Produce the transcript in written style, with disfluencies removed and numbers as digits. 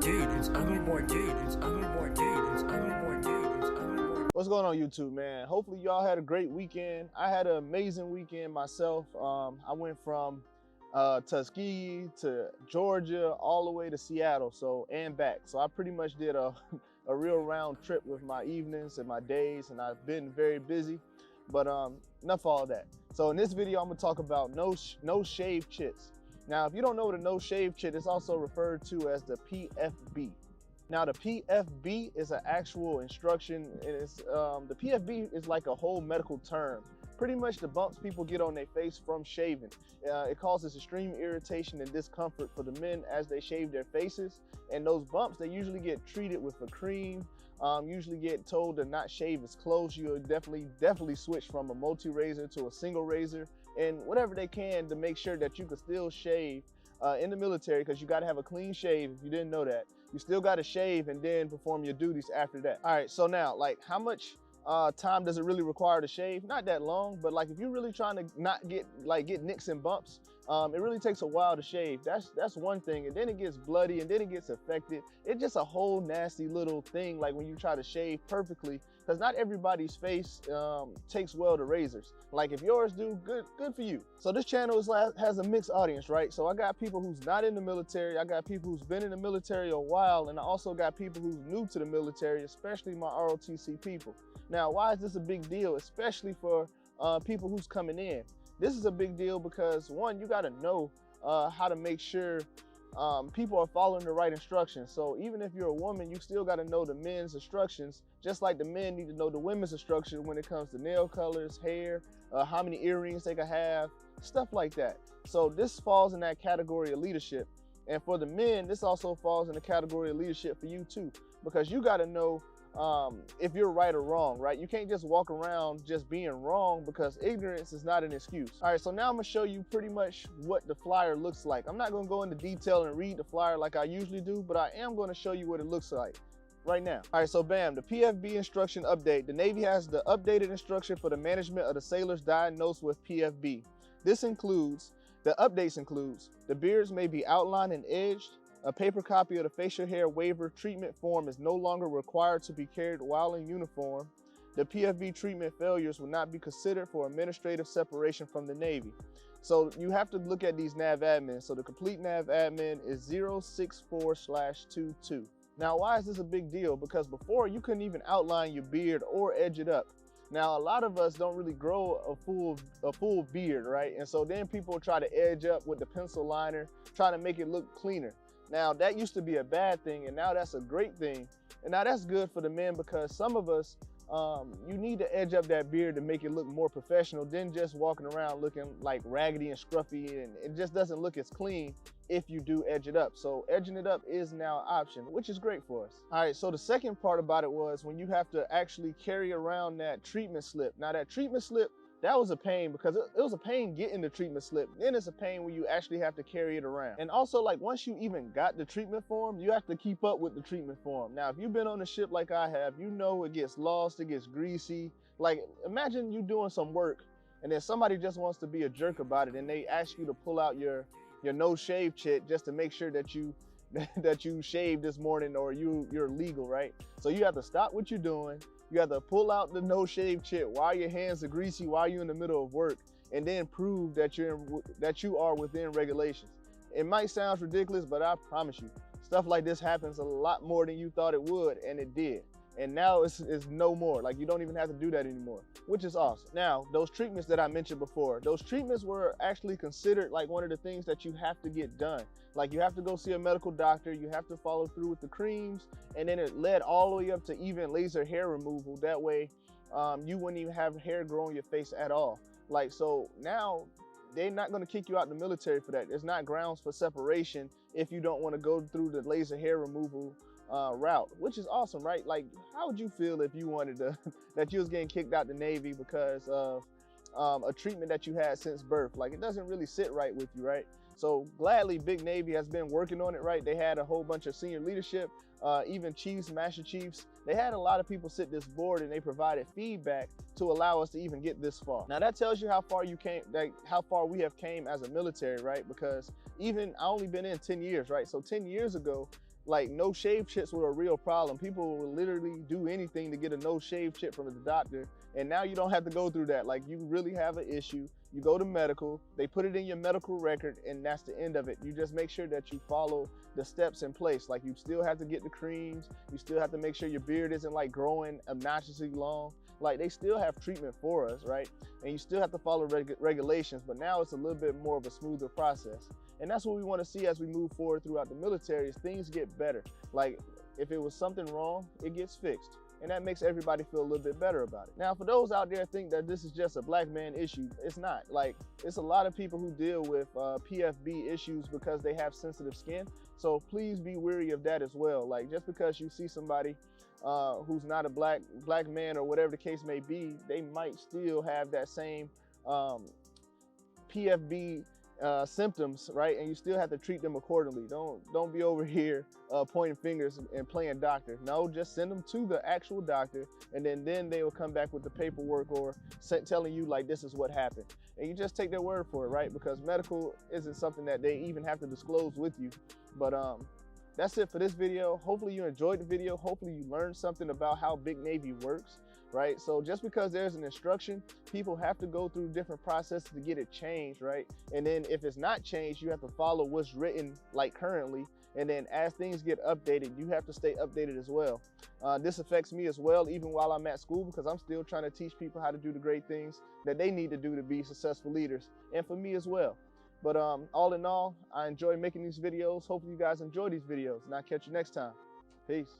Chit, it's ugly boy Chit, it's ugly boy Chit, it's ugly boy Chit, it's ugly boy. What's going on YouTube, man? Hopefully y'all had a great weekend. I had an amazing weekend myself. I went from Tuskegee to Georgia all the way to Seattle, and back. So I pretty much did a real round trip with my evenings and my days, and I've been very busy. But enough of all that. So in this video, I'm gonna talk about no shave chits. Now, if you don't know what a no shave chit is, also referred to as the PFB. Now, the PFB is an actual instruction. The PFB is like a whole medical term. Pretty much the bumps people get on their face from shaving. It causes extreme irritation and discomfort for the men as they shave their faces. And those bumps, they usually get treated with a cream, usually get told to not shave as close. You'll definitely switch from a multi-razor to a single razor, and whatever they can to make sure that you can still shave in the military, because you got to have a clean shave. If you didn't know that, you still got to shave and then perform your duties after that. All right, so now, like, how much time does it really require to shave? Not that long, but like if you're really trying to not get nicks and bumps, it really takes a while to shave. That's one thing, and then it gets bloody, and then it gets affected. It's just a whole nasty little thing, like when you try to shave perfectly, because not everybody's face takes well to razors. Like if yours do, good for you. So this channel has a mixed audience, right? So I got people who's not in the military, I got people who's been in the military a while, and I also got people who's new to the military, especially my ROTC people. Now, why is this a big deal, especially for people who's coming in? This is a big deal because, one, you got to know how to make sure people are following the right instructions. So even if you're a woman, you still got to know the men's instructions, just like the men need to know the women's instructions when it comes to nail colors, hair, how many earrings they can have, stuff like that. So this falls in that category of leadership. And for the men, this also falls in the category of leadership for you too, because you got to know if you're right or wrong, right? You can't just walk around just being wrong, because ignorance is not an excuse. All right, so now I'm gonna show you pretty much what the flyer looks like. I'm not gonna go into detail and read the flyer like I usually do, but I am gonna show you what it looks like right now. All right, so bam, the PFB instruction update. The Navy has the updated instruction for the management of the sailors diagnosed with PFB. The updates includes the beards may be outlined and edged. A paper copy of the facial hair waiver treatment form is no longer required to be carried while in uniform. The PFB treatment failures will not be considered for administrative separation from the Navy. So you have to look at these nav admins. So the complete nav admin is 064/22. Now, why is this a big deal? Because before, you couldn't even outline your beard or edge it up. Now, a lot of us don't really grow a full beard, right? And so then people try to edge up with the pencil liner, trying to make it look cleaner. Now, that used to be a bad thing, and now that's a great thing. And now that's good for the men, because some of us, you need to edge up that beard to make it look more professional than just walking around looking like raggedy and scruffy, and it just doesn't look as clean if you do edge it up. So edging it up is now an option, which is great for us. All right, so the second part about it was when you have to actually carry around that treatment slip. Now, that treatment slip, that was a pain, because it was a pain getting the treatment slip. Then it's a pain when you actually have to carry it around. And also, like, once you even got the treatment form, you have to keep up with the treatment form. Now, if you've been on a ship like I have, you know it gets lost, it gets greasy. Like, imagine you doing some work and then somebody just wants to be a jerk about it, and they ask you to pull out your no shave chit just to make sure that you shaved this morning, or you're legal, right? So you have to stop what you're doing. You have to pull out the no shave chit while your hands are greasy, while you're in the middle of work, and then prove that you are within regulations. It might sound ridiculous, but I promise you, stuff like this happens a lot more than you thought it would, and it did. And now it's no more. Like, you don't even have to do that anymore, which is awesome. Now, those treatments that I mentioned before, those treatments were actually considered like one of the things that you have to get done. Like, you have to go see a medical doctor, you have to follow through with the creams, and then it led all the way up to even laser hair removal. That way, you wouldn't even have hair grow on your face at all. Like, so now, they're not going to kick you out the military for that. There's not grounds for separation if you don't want to go through the laser hair removal route, which is awesome, right? Like, how would you feel if you wanted to that you was getting kicked out the Navy because of a treatment that you had since birth? Like, it doesn't really sit right with you, right? So gladly, Big Navy has been working on it, right? They had a whole bunch of senior leadership, even chiefs, master chiefs. They had a lot of people sit this board, and they provided feedback to allow us to even get this far. Now that tells you how far you came, like how far we have came as a military, right? Because even I only been in 10 years, right? So 10 years ago, like no shave chits were a real problem. People would literally do anything to get a no shave chit from the doctor. And now you don't have to go through that. Like you really have an issue, you go to medical, they put it in your medical record, and that's the end of it. You just make sure that you follow the steps in place. Like you still have to get the creams, you still have to make sure your beard isn't like growing obnoxiously long. Like they still have treatment for us, right? And you still have to follow regulations, but now it's a little bit more of a smoother process. And that's what we want to see as we move forward throughout the military, is things get better. Like if it was something wrong, it gets fixed. And that makes everybody feel a little bit better about it. Now, for those out there think that this is just a black man issue, it's not. Like, it's a lot of people who deal with PFB issues because they have sensitive skin. So please be wary of that as well. Like, just because you see somebody who's not a black man or whatever the case may be, they might still have that same PFB symptoms, right? And you still have to treat them accordingly. Don't be over here pointing fingers and playing doctor. No, just send them to the actual doctor, and then they will come back with the paperwork or telling you like this is what happened. And you just take their word for it, right? Because medical isn't something that they even have to disclose with you. But that's it for this video. Hopefully you enjoyed the video. Hopefully you learned something about how Big Navy works, right? So just because there's an instruction, people have to go through different processes to get it changed, right? And then if it's not changed, you have to follow what's written like currently. And then as things get updated, you have to stay updated as well. This affects me as well, even while I'm at school, because I'm still trying to teach people how to do the great things that they need to do to be successful leaders, and for me as well. But all in all, I enjoy making these videos. Hopefully you guys enjoy these videos, and I'll catch you next time. Peace.